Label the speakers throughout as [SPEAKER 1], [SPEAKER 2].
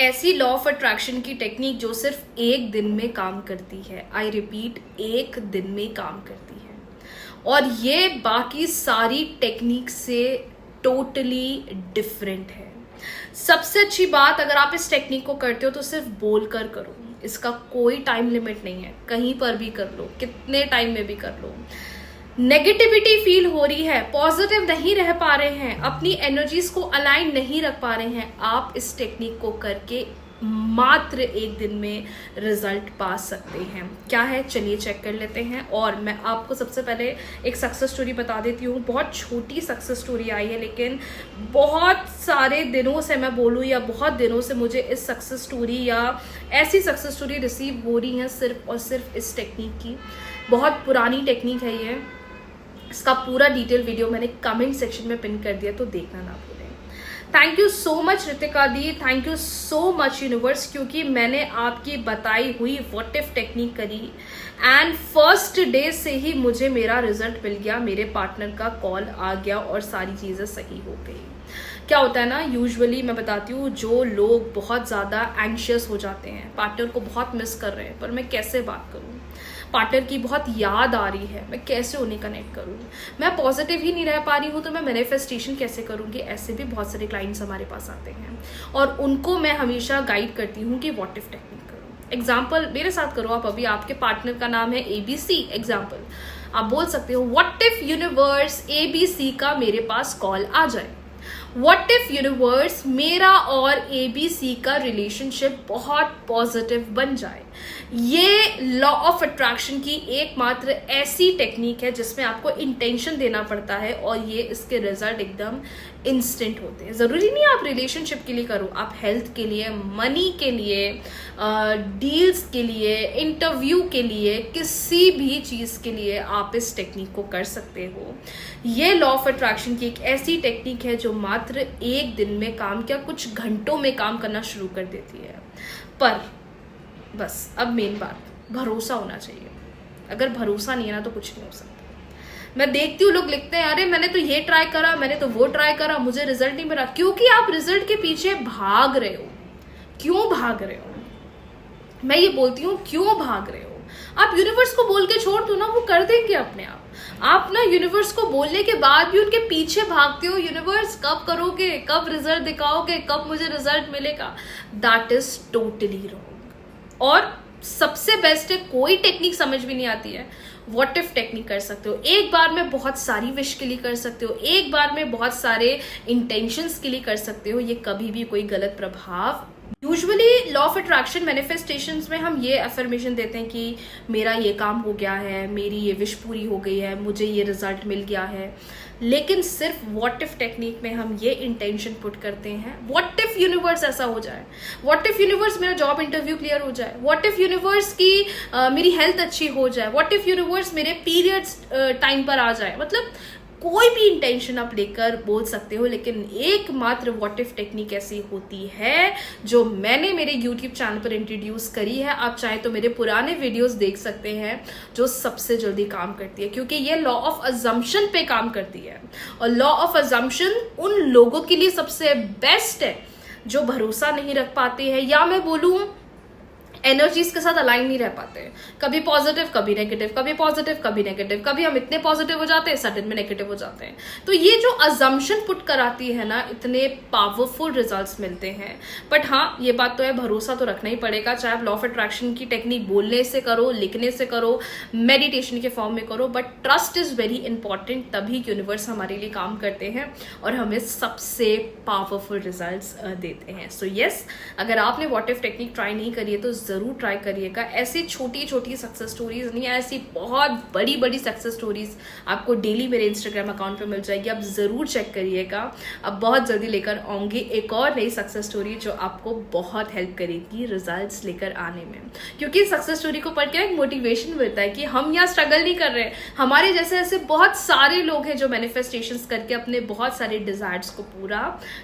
[SPEAKER 1] ऐसी law of attraction की technique जो सिर्फ एक दिन में काम करती है। आई रिपीट, एक दिन में काम करती है, और ये बाकी सारी टेक्निक से टोटली डिफरेंट है। सबसे अच्छी बात, अगर आप इस टेक्निक को करते हो तो सिर्फ बोल कर करो, इसका कोई टाइम लिमिट नहीं है, कहीं पर भी कर लो, कितने टाइम में भी कर लो। नेगेटिविटी फील हो रही है, पॉजिटिव नहीं रह पा रहे हैं, अपनी एनर्जीज को अलाइन नहीं रख पा रहे हैं, आप इस टेक्निक को करके मात्र एक दिन में रिजल्ट पा सकते हैं। क्या है, चलिए चेक कर लेते हैं। और मैं आपको सबसे पहले एक सक्सेस स्टोरी बता देती हूँ। बहुत छोटी सक्सेस स्टोरी आई है, लेकिन बहुत सारे दिनों से, मैं बोलूँ या बहुत दिनों से, मुझे इस सक्सेस स्टोरी या ऐसी सक्सेस स्टोरी रिसीव हो रही है सिर्फ और सिर्फ इस टेक्निक की। बहुत पुरानी टेक्निक है ये, इसका पूरा डिटेल वीडियो मैंने कमेंट सेक्शन में पिन कर दिया, तो देखना ना भूलें। Thank you so much Ritika the, thank you so much universe, क्योंकि मैंने आपकी बताई हुई व्हाट इफ टेक्निक करी एंड फर्स्ट डे से ही मुझे मेरा रिजल्ट मिल गया, मेरे पार्टनर का कॉल आ गया और सारी चीज़ें सही हो गई। क्या होता है ना, यूजुअली मैं बताती हूँ, जो लोग बहुत ज़्यादा एंशियस हो जाते हैं, पार्टनर को बहुत मिस कर रहे हैं, पर मैं कैसे बात करूँ, पार्टनर की बहुत याद आ रही है, मैं कैसे उन्हें कनेक्ट करूँ, मैं पॉजिटिव ही नहीं रह पा रही हूँ, तो मैं मैनिफेस्टेशन कैसे करूँगी। ऐसे भी बहुत सारे क्लाइंट्स हमारे पास आते हैं और उनको मैं हमेशा गाइड करती हूँ कि व्हाट इफ टेक्निक करो। एग्जाम्पल मेरे साथ करो आप, अभी आपके पार्टनर का नाम है ABC, एग्जाम्पल आप बोल सकते हो व्हाट इफ यूनिवर्स ABC का मेरे पास कॉल आ जाए, व्हाट इफ यूनिवर्स मेरा और ABC का रिलेशनशिप बहुत पॉजिटिव बन जाए। ये लॉ ऑफ अट्रैक्शन की एकमात्र ऐसी टेक्निक है जिसमें आपको इंटेंशन देना पड़ता है और ये इसके रिजल्ट एकदम इंस्टेंट होते हैं। ज़रूरी नहीं आप रिलेशनशिप के लिए करो, आप हेल्थ के लिए, मनी के लिए, डील्स के लिए, इंटरव्यू के लिए, किसी भी चीज़ के लिए आप इस टेक्निक को कर सकते हो। ये लॉ ऑफ अट्रैक्शन की एक ऐसी टेक्निक है जो मात्र एक दिन में काम, क्या कुछ घंटों में काम करना शुरू कर देती है। पर बस अब मेन बात, भरोसा होना चाहिए। अगर भरोसा नहीं है ना तो कुछ नहीं हो सकता। मैं देखती हूँ लोग लिखते हैं, अरे मैंने तो ये ट्राई करा, मैंने तो वो ट्राई करा, मुझे रिजल्ट नहीं मिला। क्योंकि आप रिजल्ट के पीछे भाग रहे हो। क्यों भाग रहे हो, मैं ये बोलती हूँ, क्यों भाग रहे हो। आप यूनिवर्स को बोल के छोड़ दो ना, वो कर देंगे अपने आप। आप ना यूनिवर्स को बोलने के बाद भी उनके पीछे भागते हो, यूनिवर्स कब करोगे, कब रिजल्ट दिखाओगे, कब मुझे रिजल्ट मिलेगा। That is totally wrong. और सबसे बेस्ट है, कोई टेक्निक समझ भी नहीं आती है, व्हाट इफ टेक्निक कर सकते हो। एक बार में बहुत सारी विश के लिए कर सकते हो, एक बार में बहुत सारे इंटेंशंस के लिए कर सकते हो। ये कभी भी कोई गलत प्रभाव। Usually law of attraction manifestations में हम ये अफर्मेशन देते हैं कि मेरा ये काम हो गया है, मेरी ये विश पूरी हो गई है, मुझे ये रिजल्ट मिल गया है। लेकिन सिर्फ व्हाट इफ टेक्निक में हम ये इंटेंशन पुट करते हैं, व्हाट इफ यूनिवर्स ऐसा हो जाए, व्हाट इफ यूनिवर्स मेरा जॉब इंटरव्यू क्लियर हो जाए, व्हाट इफ यूनिवर्स की मेरी हेल्थ अच्छी हो जाए, व्हाट इफ यूनिवर्स मेरे पीरियड्स टाइम पर आ जाए। मतलब कोई भी इंटेंशन आप लेकर बोल सकते हो, लेकिन एकमात्र व्हाट इफ टेक्निक ऐसी होती है जो मैंने मेरे YouTube चैनल पर इंट्रोड्यूस करी है। आप चाहे तो मेरे पुराने वीडियोस देख सकते हैं, जो सबसे जल्दी काम करती है, क्योंकि ये लॉ ऑफ अजम्पशन पे काम करती है। और लॉ ऑफ अजम्पशन उन लोगों के लिए सबसे बेस्ट है जो भरोसा नहीं रख पाते हैं, या मैं बोलूँ एनर्जीज के साथ अलाइन नहीं रह पाते। कभी पॉजिटिव, कभी नेगेटिव, कभी पॉजिटिव, कभी नेगेटिव, कभी हम इतने पॉजिटिव हो जाते हैं, सडन में नेगेटिव हो जाते हैं। तो ये जो अजम्पशन पुट कराती है ना, इतने पावरफुल रिजल्ट्स मिलते हैं। बट हाँ, ये बात तो है, भरोसा तो रखना ही पड़ेगा, चाहे आप लॉ ऑफ अट्रैक्शन की टेक्निक बोलने से करो, लिखने से करो, मेडिटेशन के फॉर्म में करो। But trust is very important, तभी यूनिवर्स हमारे लिए काम करते हैं और हमें सबसे पावरफुल रिजल्ट्स देते हैं। सो यस, अगर आपने व्हाट इफ टेक्निक ट्राई नहीं करी है तो जरूर ट्राई करिएगा। ऐसी छोटी छोटी सक्सेस स्टोरीज नहीं, ऐसी बहुत बड़ी बड़ी सक्सेस स्टोरीज आपको डेली मेरे इंस्टाग्राम अकाउंट पे मिल जाएगी। आप जरूर चेक करिएगा। अब बहुत जल्दी लेकर आऊंगी एक और नई सक्सेस स्टोरी जो आपको बहुत हेल्प करेगी रिजल्ट्स लेकर आने में, क्योंकि सक्सेस स्टोरी को पढ़ के एक मोटिवेशन मिलता है कि हम यहाँ स्ट्रगल नहीं कर रहे हैं। हमारे जैसे ऐसे बहुत सारे लोग हैं जो मैनिफेस्टेशंस करके अपने बहुत सारे डिजायर्स को पूरा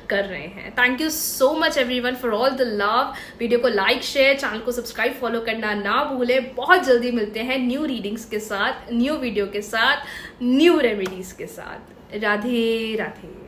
[SPEAKER 1] कर रहे हैं। Thank you so much everyone for all the love. Video को लाइक, शेयर, चैनल को सब्सक्राइब, फॉलो करना ना भूले। बहुत जल्दी मिलते हैं न्यू रीडिंग्स के साथ, न्यू वीडियो के साथ, न्यू रेमेडीज के साथ। राधे राधे।